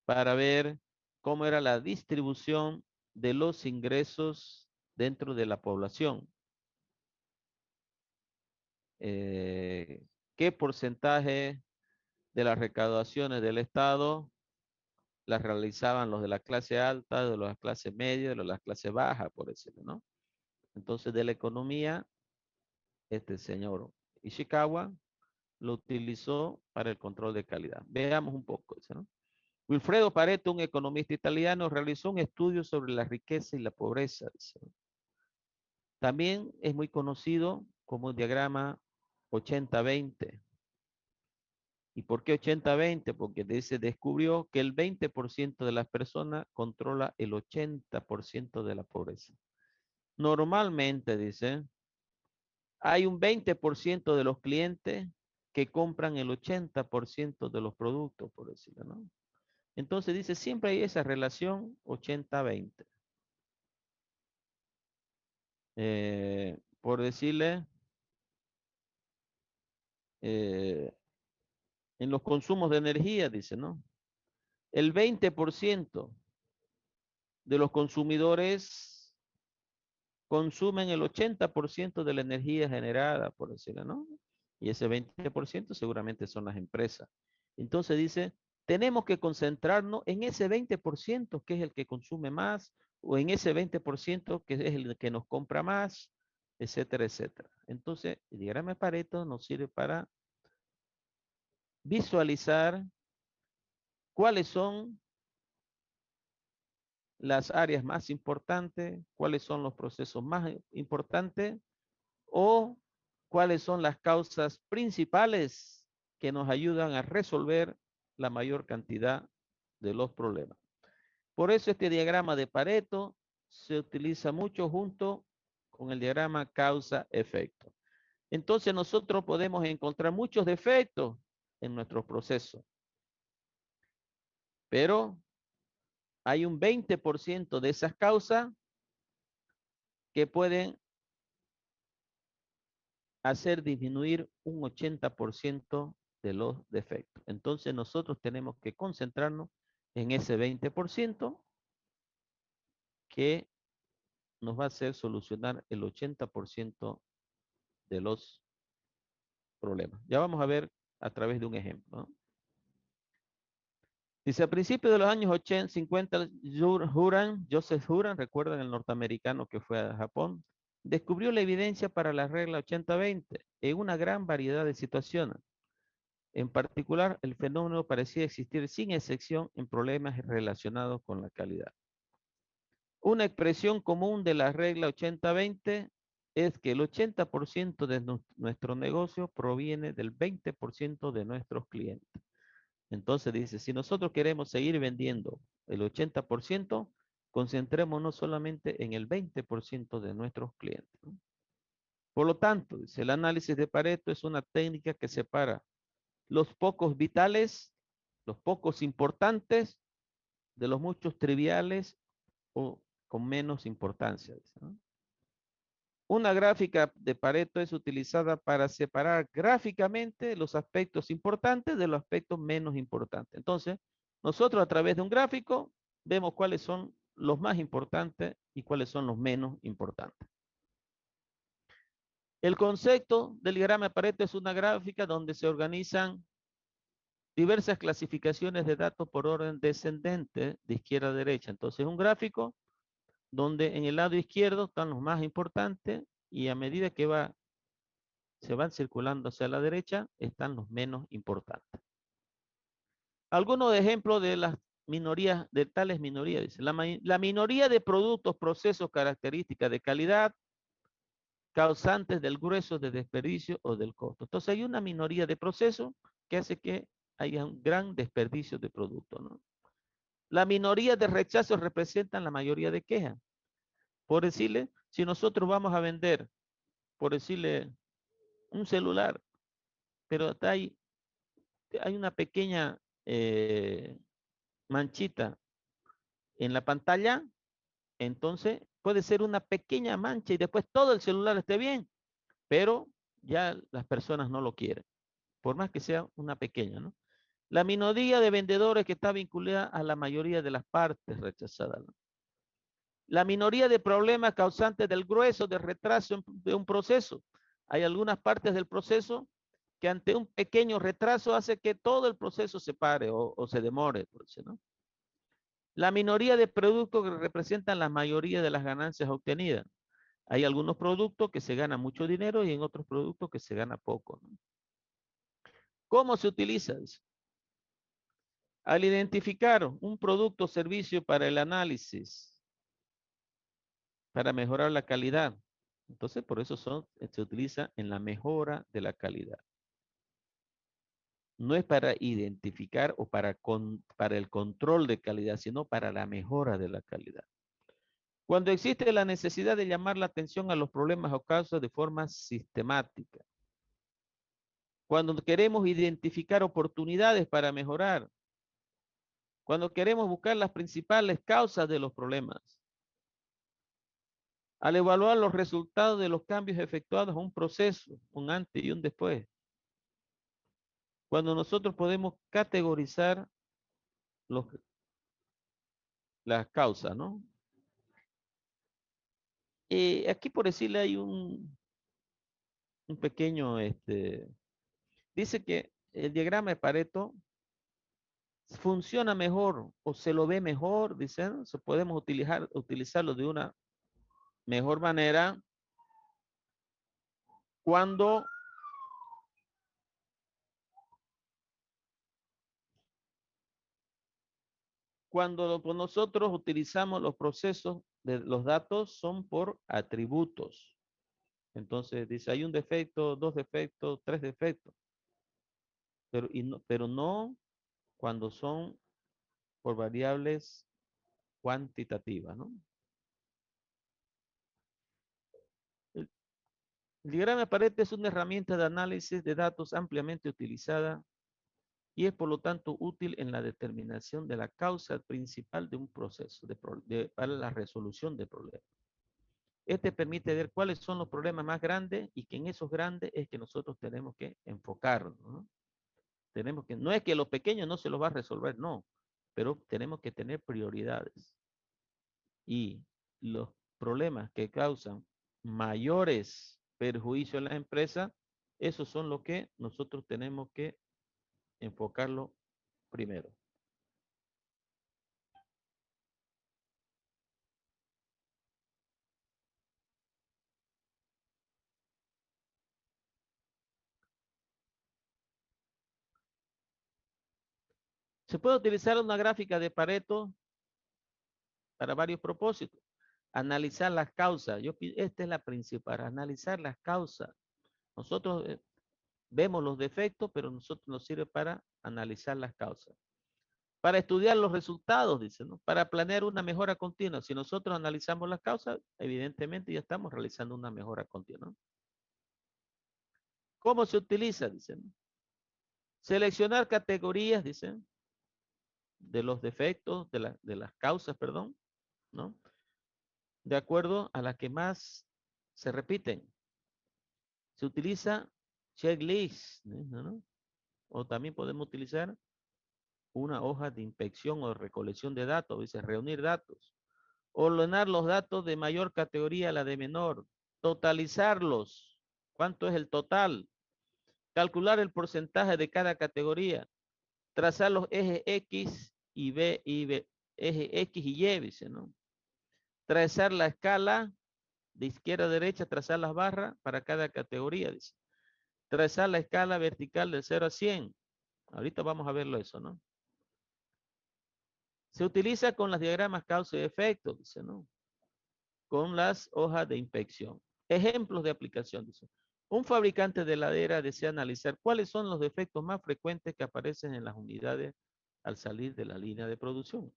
para ver cómo era la distribución de los ingresos dentro de la población. ¿Qué porcentaje de las recaudaciones del Estado las realizaban los de la clase alta, de la clase media, de la clase baja, por decirlo, ¿no? Entonces, de la economía, este señor Ishikawa lo utilizó para el control de calidad. Veamos un poco eso, ¿no? Wilfredo Pareto, un economista italiano, realizó un estudio sobre la riqueza y la pobreza. Dice. También es muy conocido como el diagrama 80-20. ¿Y por qué 80-20? Porque se descubrió que el 20% de las personas controla el 80% de la pobreza. Normalmente, dice, hay un 20% de los clientes que compran el 80% de los productos, por decirlo, ¿no? Entonces dice, siempre hay esa relación 80-20. Por decirle, en los consumos de energía, dice, ¿no? El 20% de los consumidores consumen el 80% de la energía generada, por decirlo, ¿no? Y ese 20% seguramente son las empresas. Entonces dice, tenemos que concentrarnos en ese 20% que es el que consume más, o en ese 20% que es el que nos compra más, etcétera, etcétera. Entonces, el diagrama de Pareto nos sirve para visualizar cuáles son las áreas más importantes, cuáles son los procesos más importantes o cuáles son las causas principales que nos ayudan a resolver la mayor cantidad de los problemas. Por eso este diagrama de Pareto se utiliza mucho junto con el diagrama causa-efecto. Entonces nosotros podemos encontrar muchos defectos en nuestro proceso, pero hay un 20% de esas causas que pueden hacer disminuir un 80% de los defectos. Entonces nosotros tenemos que concentrarnos en ese 20% que nos va a hacer solucionar el 80% de los problemas. Ya vamos a ver a través de un ejemplo, ¿no? Dice, a principios de los años 80, 50, Joseph Huran, recuerdan el norteamericano que fue a Japón, descubrió la evidencia para la regla 80-20 en una gran variedad de situaciones. En particular, el fenómeno parecía existir sin excepción en problemas relacionados con la calidad. Una expresión común de la regla 80-20 es que el 80% de nuestro negocio proviene del 20% de nuestros clientes. Entonces dice, si nosotros queremos seguir vendiendo el 80%, concentrémonos solamente en el 20% de nuestros clientes, ¿no? Por lo tanto, dice, el análisis de Pareto es una técnica que separa los pocos vitales, los pocos importantes, de los muchos triviales o con menos importancia, ¿no? Una gráfica de Pareto es utilizada para separar gráficamente los aspectos importantes de los aspectos menos importantes. Entonces, nosotros a través de un gráfico vemos cuáles son los más importantes y cuáles son los menos importantes. El concepto del diagrama de Pareto es una gráfica donde se organizan diversas clasificaciones de datos por orden descendente de izquierda a derecha. Entonces, un gráfico donde en el lado izquierdo están los más importantes y a medida que se van circulando hacia la derecha, están los menos importantes. Algunos ejemplos de las minorías, de tales minorías, dice, la minoría de productos, procesos, características de calidad, causantes del grueso de desperdicio o del costo. Entonces hay una minoría de procesos que hace que haya un gran desperdicio de productos, ¿no? La minoría de rechazos representan la mayoría de quejas. Por decirle, si nosotros vamos a vender, por decirle, un celular, pero hay una pequeña manchita en la pantalla, Entonces, puede ser una pequeña mancha y después todo el celular esté bien, pero ya las personas no lo quieren, por más que sea una pequeña, ¿no? La minoría de vendedores que está vinculada a la mayoría de las partes rechazadas, ¿no? La minoría de problemas causantes del grueso de retraso de un proceso. Hay algunas partes del proceso que ante un pequeño retraso hace que todo el proceso se pare o se demore, ¿no? La minoría de productos que representan la mayoría de las ganancias obtenidas. Hay algunos productos que se gana mucho dinero y en otros productos que se gana poco, ¿no? ¿Cómo se utiliza? Al identificar un producto o servicio para el análisis, para mejorar la calidad. Entonces, por eso se utiliza en la mejora de la calidad. No es para identificar o para el control de calidad, sino para la mejora de la calidad. Cuando existe la necesidad de llamar la atención a los problemas o causas de forma sistemática. Cuando queremos identificar oportunidades para mejorar. Cuando queremos buscar las principales causas de los problemas. Al evaluar los resultados de los cambios efectuados en un proceso, un antes y un después. Cuando nosotros podemos categorizar las causas, ¿no? Aquí por decirle hay un pequeño, dice que el diagrama de Pareto funciona mejor o se lo ve mejor, dicen, se podemos utilizarlo de una mejor manera cuando nosotros utilizamos los procesos de los datos son por atributos. Entonces dice, hay un defecto, dos defectos, tres defectos. Pero no cuando son por variables cuantitativas, ¿no? El diagrama de Pareto es una herramienta de análisis de datos ampliamente utilizada y es por lo tanto útil en la determinación de la causa principal de un proceso para la resolución de problemas. Este permite ver cuáles son los problemas más grandes y que en esos grandes es que nosotros tenemos que enfocarnos, ¿no? No es que los pequeños no se los va a resolver, no, pero tenemos que tener prioridades. Y los problemas que causan mayores perjuicios en la empresa, esos son los que nosotros tenemos que enfocarlo primero. Se puede utilizar una gráfica de Pareto para varios propósitos. Analizar las causas. Esta es la principal, analizar las causas. Nosotros vemos los defectos, pero nosotros nos sirve para analizar las causas. Para estudiar los resultados, dice, ¿no? Para planear una mejora continua. Si nosotros analizamos las causas, evidentemente ya estamos realizando una mejora continua. ¿Cómo se utiliza? Dicen. Seleccionar categorías, dicen, de los defectos, de las causas, perdón, ¿no? De acuerdo a las que más se repiten. Se utiliza checklist, ¿no? O también podemos utilizar una hoja de inspección o recolección de datos, dice reunir datos. Ordenar los datos de mayor categoría a la de menor. Totalizarlos. ¿Cuánto es el total? Calcular el porcentaje de cada categoría. Trazar los ejes X y eje X y Y, dice, ¿no? Trazar la escala de izquierda a derecha, trazar las barras para cada categoría, dice. Trazar la escala vertical del 0 a 100. Ahorita vamos a verlo eso, ¿no? Se utiliza con los diagramas causa y efecto, dice, ¿no? Con las hojas de inspección. Ejemplos de aplicación, dice. Un fabricante de heladera desea analizar cuáles son los defectos más frecuentes que aparecen en las unidades al salir de la línea de producción.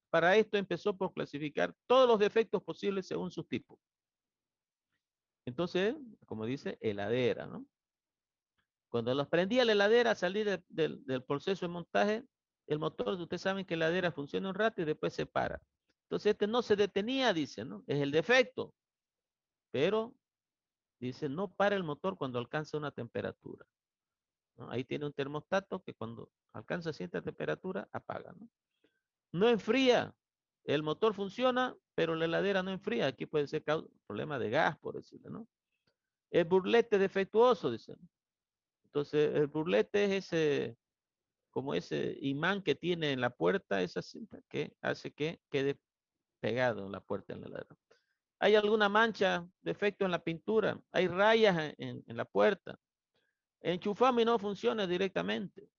Para esto empezó por clasificar todos los defectos posibles según sus tipos. Entonces, como dice, heladera, ¿no? Cuando los prendía la heladera, al salir del proceso de montaje, el motor, ustedes saben que la heladera funciona un rato y después se para. Entonces este no se detenía, dice, ¿no? Es el defecto. Pero, dice, no para el motor cuando alcanza una temperatura, ¿no? Ahí tiene un termostato que cuando alcanza cierta temperatura, apaga, ¿no? No enfría. El motor funciona, pero la heladera no enfría. Aquí puede ser problema de gas, por decirlo, ¿no? El burlete defectuoso, dice. Entonces, el burlete es ese, como ese imán que tiene en la puerta, esa cinta que hace que quede pegado en la puerta en la heladera. Hay alguna mancha, defecto en la pintura, hay rayas en la puerta. Enchufamos y no funciona directamente.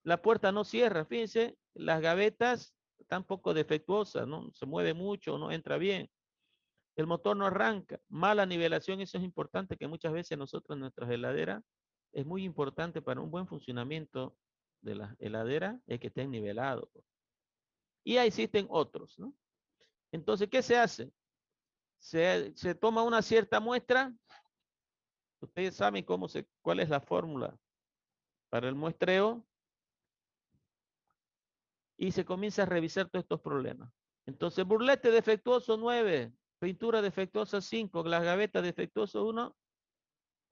La puerta no cierra, fíjense, las gavetas están poco defectuosas, no se mueve mucho, no entra bien. El motor no arranca, mala nivelación, eso es importante que muchas veces nosotros en nuestras heladeras es muy importante para un buen funcionamiento de la heladera es que estén nivelados. Y ahí existen otros, ¿no? Entonces, ¿qué se hace? Se toma una cierta muestra. Ustedes saben cuál es la fórmula para el muestreo y se comienza a revisar todos estos problemas. Entonces, burlete defectuoso 9, pintura defectuosa 5, las gavetas defectuoso 1,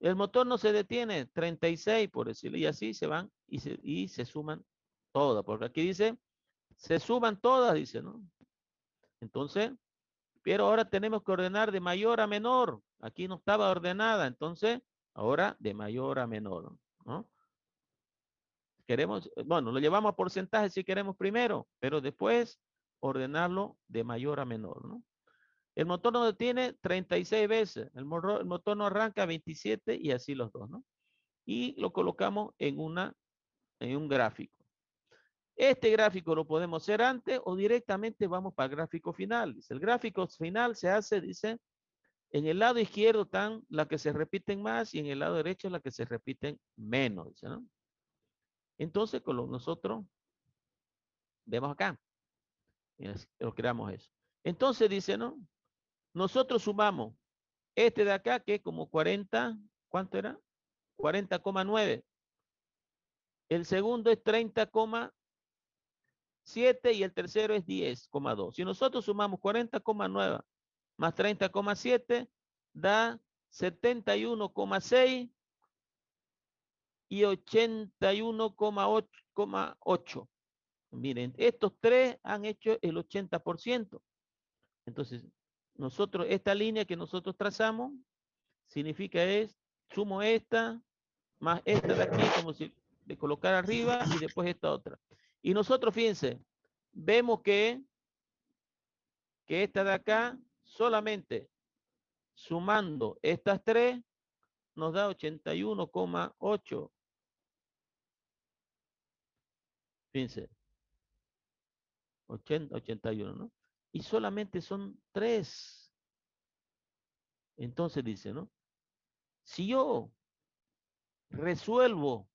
el motor no se detiene 36 por decirlo, y así se van y se suman todas, porque aquí dice, se suman todas, dice, ¿no? Entonces, pero ahora tenemos que ordenar de mayor a menor. Aquí no estaba ordenada, entonces, ahora de mayor a menor, ¿no? Queremos, bueno, lo llevamos a porcentaje si queremos primero, pero después ordenarlo de mayor a menor, ¿no? El motor no detiene 36 veces, el motor no arranca 27 y así los dos, ¿no? Y lo colocamos en un gráfico. Este gráfico lo podemos hacer antes o directamente vamos para el gráfico final. Dice, el gráfico final se hace, dice, en el lado izquierdo están las que se repiten más y en el lado derecho las que se repiten menos, dice, ¿no? Entonces, nosotros vemos acá, lo creamos eso. Entonces dice, ¿no? Nosotros sumamos este de acá que es como 40, ¿cuánto era? 40,9. El segundo es 30,7 y el tercero es 10,2. Si nosotros sumamos 40,9 más 30,7 da 71,6 y 81,8. Miren, estos tres han hecho el 80%. Entonces, nosotros, esta línea que nosotros trazamos, significa sumo esta, más esta de aquí, como si de colocar arriba y después esta otra. Y nosotros, fíjense, vemos que esta de acá, solamente sumando estas tres, nos da 81,8. Fíjense, 80, 81, ¿no? Y solamente son tres. Entonces dice, ¿no? Si yo resuelvo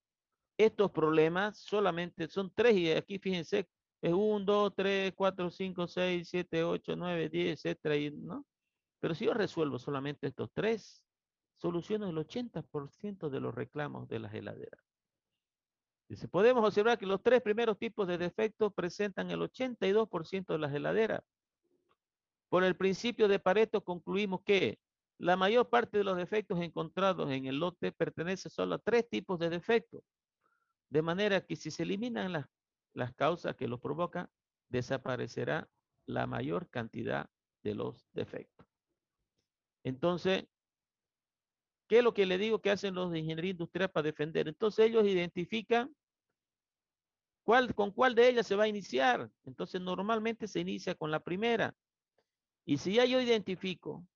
estos problemas, solamente son tres, y aquí fíjense, es 1, 2, 3, 4, 5, 6, 7, 8, 9, 10, etcétera, ¿no? Pero si yo resuelvo solamente estos tres, soluciono el 80% de los reclamos de las heladeras. Dice, podemos observar que los tres primeros tipos de defectos presentan el 82% de las heladeras. Por el principio de Pareto concluimos que la mayor parte de los defectos encontrados en el lote pertenece solo a tres tipos de defectos. De manera que si se eliminan las causas que los provocan, desaparecerá la mayor cantidad de los defectos. Entonces, ¿qué es lo que le digo que hacen los de ingeniería industrial para defender? Entonces ellos identifican con cuál de ellas se va a iniciar. Entonces normalmente se inicia con la primera. Y si ya yo identifico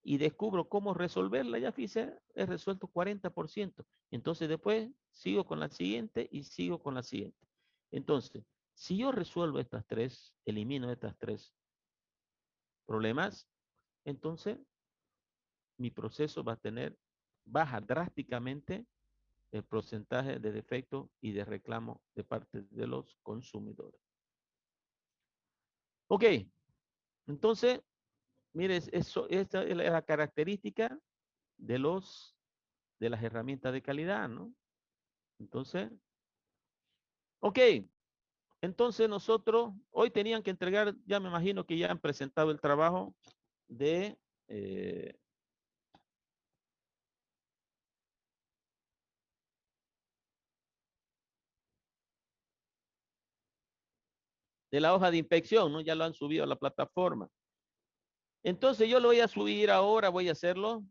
y descubro cómo resolverla, ya fíjese, he resuelto 40%. Entonces después sigo con la siguiente y sigo con la siguiente. Entonces, si yo resuelvo estas tres, elimino estas tres problemas, entonces mi proceso va a baja drásticamente el porcentaje de defecto y de reclamo de parte de los consumidores. Ok, entonces, mire, esta es la característica de las herramientas de calidad, ¿no? Entonces, ok, Entonces nosotros, hoy tenían que entregar, ya me imagino que ya han presentado el trabajo de la hoja de inspección, ¿no? Ya lo han subido a la plataforma. Entonces yo lo voy a subir ahora, voy a hacerlo.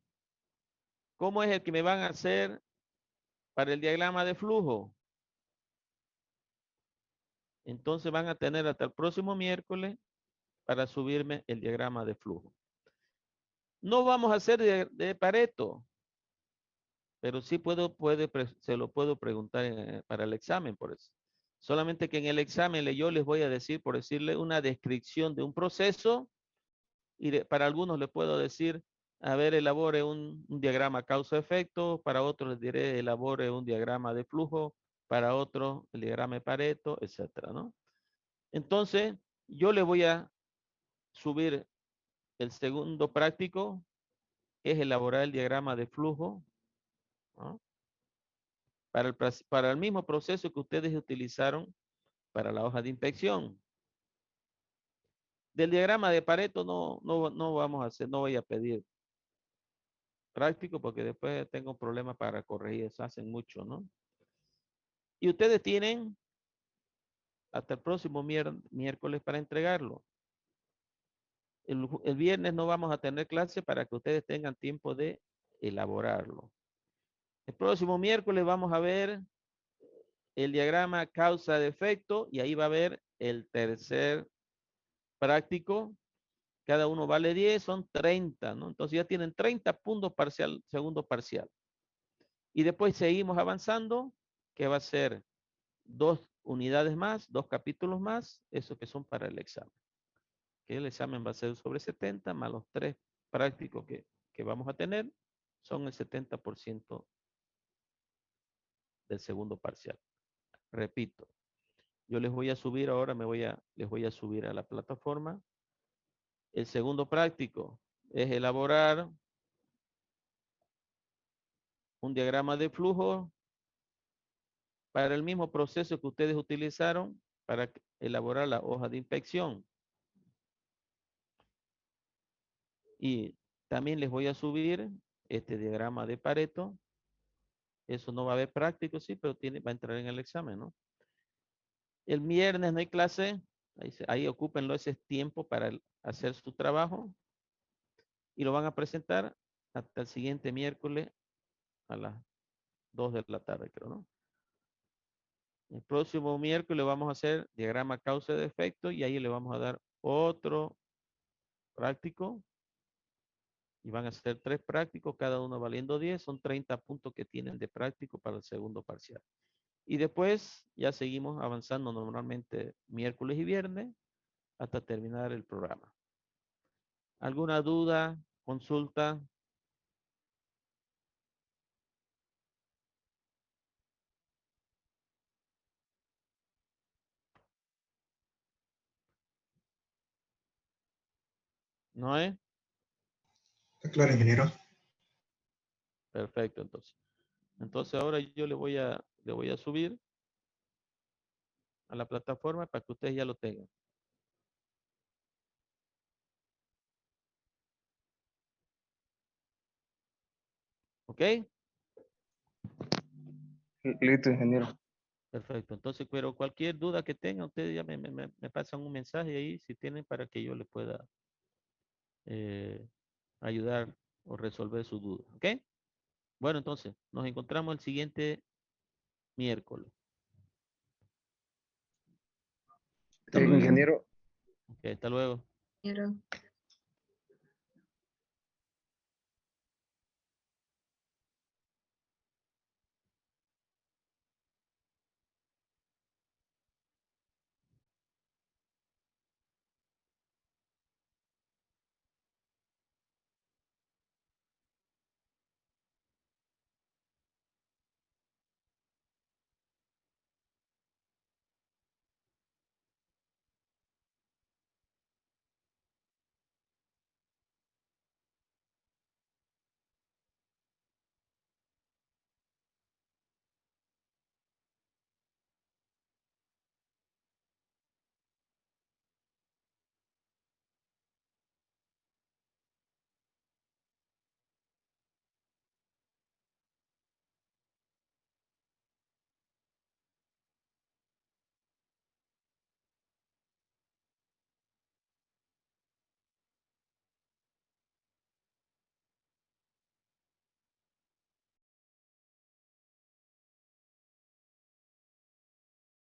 ¿Cómo es el que me van a hacer para el diagrama de flujo? Entonces van a tener hasta el próximo miércoles para subirme el diagrama de flujo. No vamos a hacer de Pareto, pero sí se lo puedo preguntar para el examen, por eso. Solamente que en el examen yo les voy a decir, por decirle, una descripción de un proceso y para algunos les puedo decir, a ver, elabore un diagrama causa-efecto, para otros les diré, elabore un diagrama de flujo, para otros el diagrama de Pareto, etcétera, ¿no? Entonces, yo le voy a subir el segundo práctico, es elaborar el diagrama de flujo, ¿no? Para el mismo proceso que ustedes utilizaron para la hoja de inspección. Del diagrama de Pareto no vamos a hacer, no voy a pedir práctico porque después tengo problemas para corregir, eso hacen mucho, ¿no? Y ustedes tienen hasta el próximo miércoles para entregarlo. El viernes no vamos a tener clase para que ustedes tengan tiempo de elaborarlo. El próximo miércoles vamos a ver el diagrama causa de efecto y ahí va a ver el tercer práctico. Cada uno vale 10, son 30, ¿no? Entonces ya tienen 30 puntos parcial, segundo parcial. Y después seguimos avanzando, que va a ser 2 unidades más, 2 capítulos más, esos que son para el examen. Que el examen va a ser sobre 70, más los 3 prácticos que vamos a tener, son el 70% del segundo parcial. Repito, yo les voy a subir ahora, les voy a subir a la plataforma. El segundo práctico es elaborar un diagrama de flujo para el mismo proceso que ustedes utilizaron para elaborar la hoja de inspección. Y también les voy a subir este diagrama de Pareto. Eso no va a haber práctico, sí, pero va a entrar en el examen, ¿no? El viernes no hay clase. Ahí ocúpenlo ese tiempo para hacer su trabajo. Y lo van a presentar hasta el siguiente miércoles a las 2 de la tarde, creo, ¿no? El próximo miércoles vamos a hacer diagrama causa de efecto y ahí le vamos a dar otro práctico. Y van a ser 3 prácticos, cada uno valiendo 10. Son 30 puntos que tienen de práctico para el segundo parcial. Y después ya seguimos avanzando normalmente miércoles y viernes hasta terminar el programa. ¿Alguna duda, consulta? ¿No es? Claro, ingeniero. Perfecto, entonces. Entonces ahora yo le voy a subir a la plataforma para que ustedes ya lo tengan. ¿Ok? Listo, ingeniero. Perfecto. Entonces, pero cualquier duda que tengan, ustedes ya me pasan un mensaje ahí si tienen para que yo les pueda ayudar o resolver su duda. ¿Ok? Bueno, entonces, nos encontramos el siguiente miércoles. Hasta luego. Ingeniero, Ok, hasta luego. Ingeniero.